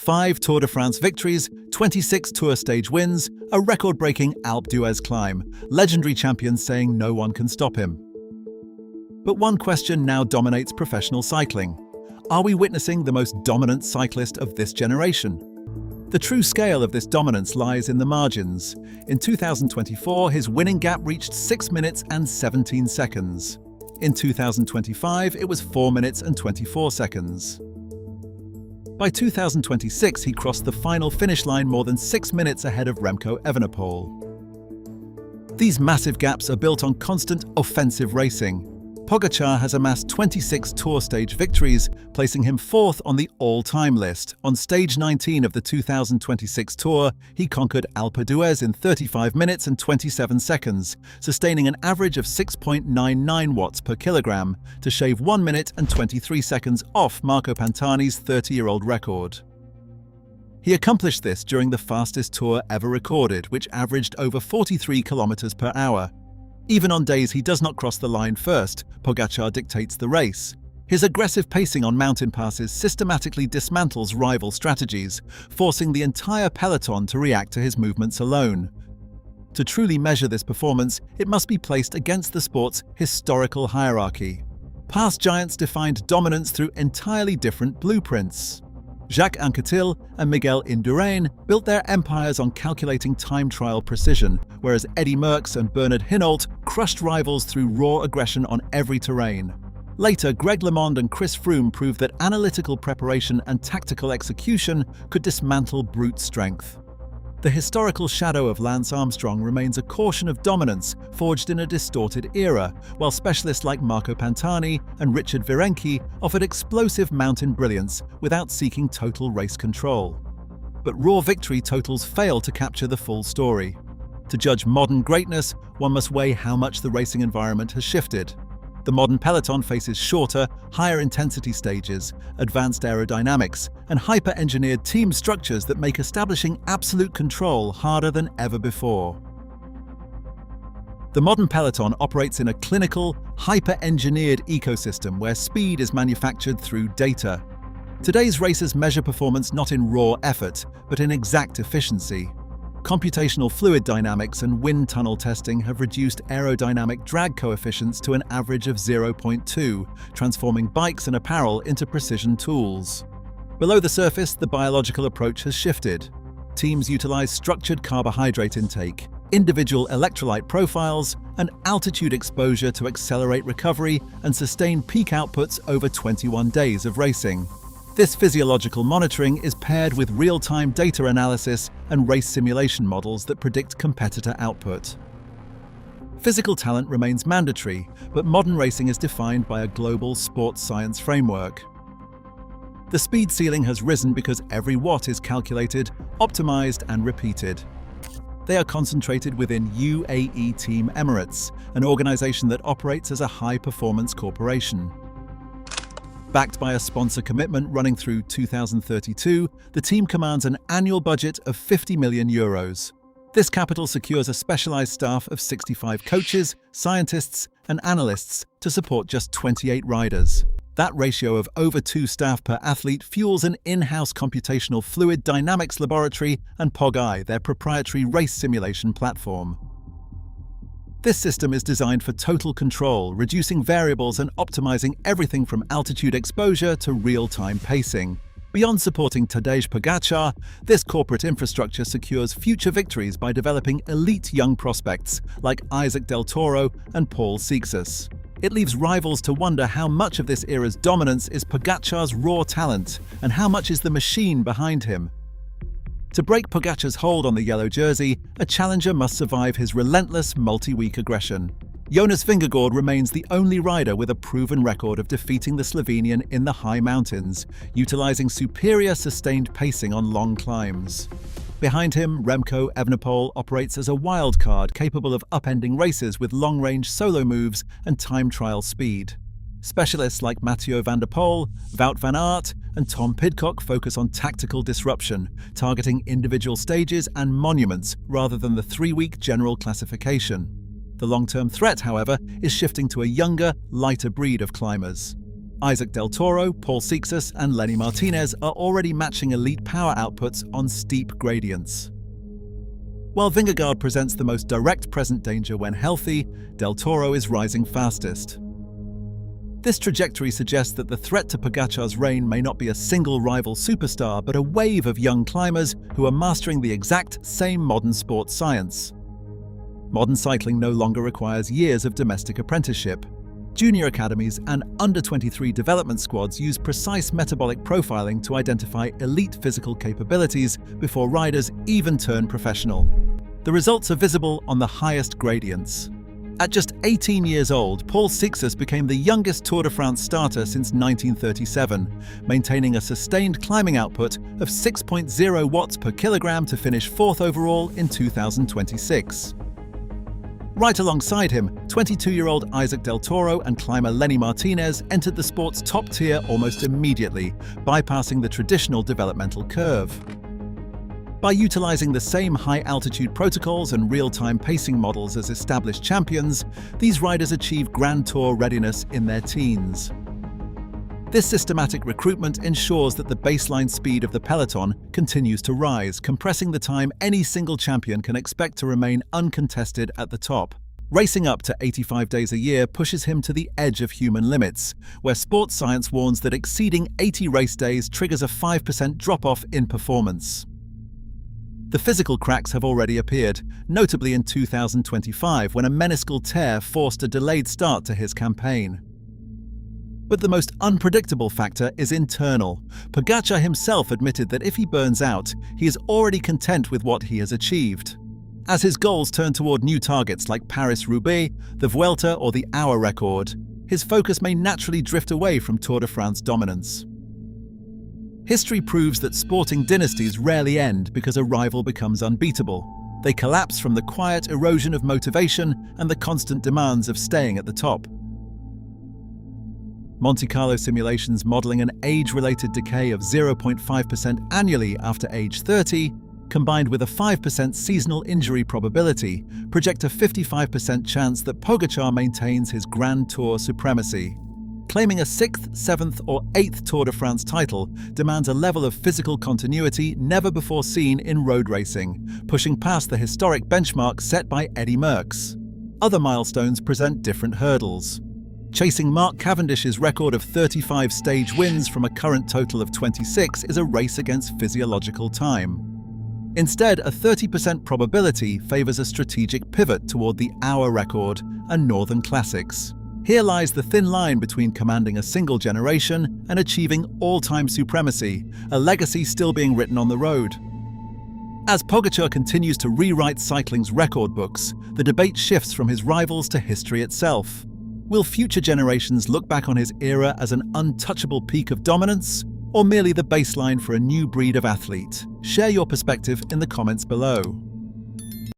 5 Tour de France victories, 26 Tour stage wins, a record-breaking Alpe d'Huez climb, legendary champions saying no one can stop him. But one question now dominates professional cycling. Are we witnessing the most dominant cyclist of this generation? The true scale of this dominance lies in the margins. In 2024, his winning gap reached 6 minutes and 17 seconds. In 2025, it was 4 minutes and 24 seconds. By 2026, he crossed the final finish line more than 6 minutes ahead of Remco Evenepoel. These massive gaps are built on constant offensive racing. Pogačar has amassed 26 Tour stage victories, placing him 4th on the all-time list. On stage 19 of the 2026 Tour, he conquered Alpe d'Huez in 35 minutes and 27 seconds, sustaining an average of 6.99 watts per kilogram, to shave 1 minute and 23 seconds off Marco Pantani's 30-year-old record. He accomplished this during the fastest Tour ever recorded, which averaged over 43 kilometers per hour. Even on days he does not cross the line first, Pogačar dictates the race. His aggressive pacing on mountain passes systematically dismantles rival strategies, forcing the entire peloton to react to his movements alone. To truly measure this performance, it must be placed against the sport's historical hierarchy. Past giants defined dominance through entirely different blueprints. Jacques Anquetil and Miguel Indurain built their empires on calculating time trial precision, whereas Eddy Merckx and Hinault crushed rivals through raw aggression on every terrain. Later, Greg LeMond and Chris Froome proved that analytical preparation and tactical execution could dismantle brute strength. The historical shadow of Lance Armstrong remains a caution of dominance forged in a distorted era, while specialists like Marco Pantani and Richard Virenque offered explosive mountain brilliance without seeking total race control. But raw victory totals fail to capture the full story. To judge modern greatness, one must weigh how much the racing environment has shifted. The modern peloton faces shorter, higher-intensity stages, advanced aerodynamics, and hyper-engineered team structures that make establishing absolute control harder than ever before. The modern peloton operates in a clinical, hyper-engineered ecosystem where speed is manufactured through data. Today's racers measure performance not in raw effort, but in exact efficiency. Computational fluid dynamics and wind tunnel testing have reduced aerodynamic drag coefficients to an average of 0.2, transforming bikes and apparel into precision tools. Below the surface, the biological approach has shifted. Teams utilize structured carbohydrate intake, individual electrolyte profiles, and altitude exposure to accelerate recovery and sustain peak outputs over 21 days of racing. This physiological monitoring is paired with real-time data analysis and race simulation models that predict competitor output. Physical talent remains mandatory, but modern racing is defined by a global sports science framework. The speed ceiling has risen because every watt is calculated, optimized, and repeated. They are concentrated within UAE Team Emirates, an organization that operates as a high-performance corporation. Backed by a sponsor commitment running through 2032, the team commands an annual budget of €50 million. This capital secures a specialized staff of 65 coaches, scientists, and analysts to support just 28 riders. That ratio of over 2 staff per athlete fuels an in-house computational fluid dynamics laboratory and POGI, their proprietary race simulation platform. This system is designed for total control, reducing variables and optimizing everything from altitude exposure to real-time pacing. Beyond supporting Tadej Pogačar, this corporate infrastructure secures future victories by developing elite young prospects like Isaac Del Toro and Paul Seixas. It leaves rivals to wonder how much of this era's dominance is Pogačar's raw talent and how much is the machine behind him. To break Pogačar's hold on the yellow jersey, a challenger must survive his relentless multi-week aggression. Jonas Vingegaard remains the only rider with a proven record of defeating the Slovenian in the high mountains, utilizing superior sustained pacing on long climbs. Behind him, Remco Evenepoel operates as a wild card capable of upending races with long-range solo moves and time trial speed. Specialists like Mathieu van der Poel, Wout van Aert, and Tom Pidcock focus on tactical disruption, targeting individual stages and monuments rather than the 3-week general classification. The long-term threat, however, is shifting to a younger, lighter breed of climbers. Isaac Del Toro, Paul Seixas, and Lenny Martinez are already matching elite power outputs on steep gradients. While Vingegaard presents the most direct present danger when healthy, Del Toro is rising fastest. This trajectory suggests that the threat to Pogacar's reign may not be a single rival superstar, but a wave of young climbers who are mastering the exact same modern sports science. Modern cycling no longer requires years of domestic apprenticeship. Junior academies and under-23 development squads use precise metabolic profiling to identify elite physical capabilities before riders even turn professional. The results are visible on the highest gradients. At just 18 years old, Paul Seixas became the youngest Tour de France starter since 1937, maintaining a sustained climbing output of 6.0 watts per kilogram to finish 4th overall in 2026. Right alongside him, 22-year-old Isaac Del Toro and climber Lenny Martinez entered the sport's top tier almost immediately, bypassing the traditional developmental curve. By utilizing the same high-altitude protocols and real-time pacing models as established champions, these riders achieve Grand Tour readiness in their teens. This systematic recruitment ensures that the baseline speed of the peloton continues to rise, compressing the time any single champion can expect to remain uncontested at the top. Racing up to 85 days a year pushes him to the edge of human limits, where sports science warns that exceeding 80 race days triggers a 5% drop-off in performance. The physical cracks have already appeared, notably in 2025 when a meniscal tear forced a delayed start to his campaign. But the most unpredictable factor is internal. Pogacar himself admitted that if he burns out, he is already content with what he has achieved. As his goals turn toward new targets like Paris-Roubaix, the Vuelta or the hour record, his focus may naturally drift away from Tour de France dominance. History proves that sporting dynasties rarely end because a rival becomes unbeatable. They collapse from the quiet erosion of motivation and the constant demands of staying at the top. Monte Carlo simulations modeling an age-related decay of 0.5% annually after age 30, combined with a 5% seasonal injury probability, project a 55% chance that Pogacar maintains his Grand Tour supremacy. Claiming a 6th, 7th or 8th Tour de France title demands a level of physical continuity never before seen in road racing, pushing past the historic benchmark set by Eddy Merckx. Other milestones present different hurdles. Chasing Mark Cavendish's record of 35 stage wins from a current total of 26 is a race against physiological time. Instead, a 30% probability favors a strategic pivot toward the hour record and Northern Classics. Here lies the thin line between commanding a single generation and achieving all-time supremacy, a legacy still being written on the road. As Pogacar continues to rewrite cycling's record books, the debate shifts from his rivals to history itself. Will future generations look back on his era as an untouchable peak of dominance, or merely the baseline for a new breed of athlete? Share your perspective in the comments below.